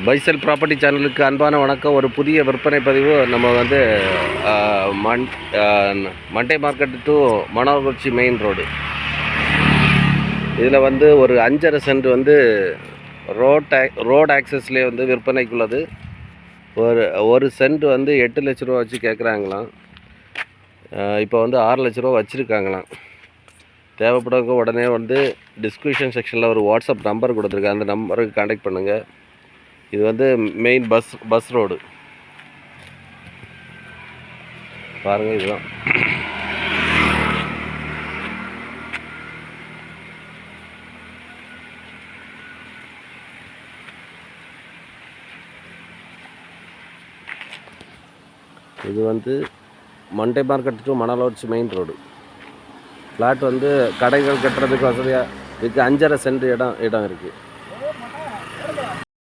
பைசல் property சேனலுக்கு அன்பான வணக்கம். ஒரு புதிய விற்பனை பதிவு. நம்ம வந்து Monday market to Manavakurichi main road. இதில் வந்து ஒரு 5.5 சென்ட் வந்து ரோட் ஆக்சஸ்லேயே வந்து விற்பனைக்குள்ளது. ஒரு சென்ட் வந்து 8 லட்ச ரூபா வச்சு கேட்குறாங்களாம். இப்போ வந்து 6 லட்ச ரூபா வச்சுருக்காங்களாம். தேவைப்படுறவங்க உடனே வந்து டிஸ்கிரிப்ஷன் செக்ஷனில் ஒரு வாட்ஸ்அப் நம்பர் கொடுத்துருக்கேன். அந்த நம்பருக்கு கான்டாக்ட் பண்ணுங்கள். இது வந்து மெயின் பஸ் ரோடு பாருங்கள். இதுதான் இது வந்து Monday market to Manavakurichi main road. Flat வந்து கடைகள் கட்டுறதுக்கு வசதியாக இருக்குது. 5.5 சென்ட் இடம் இருக்குது.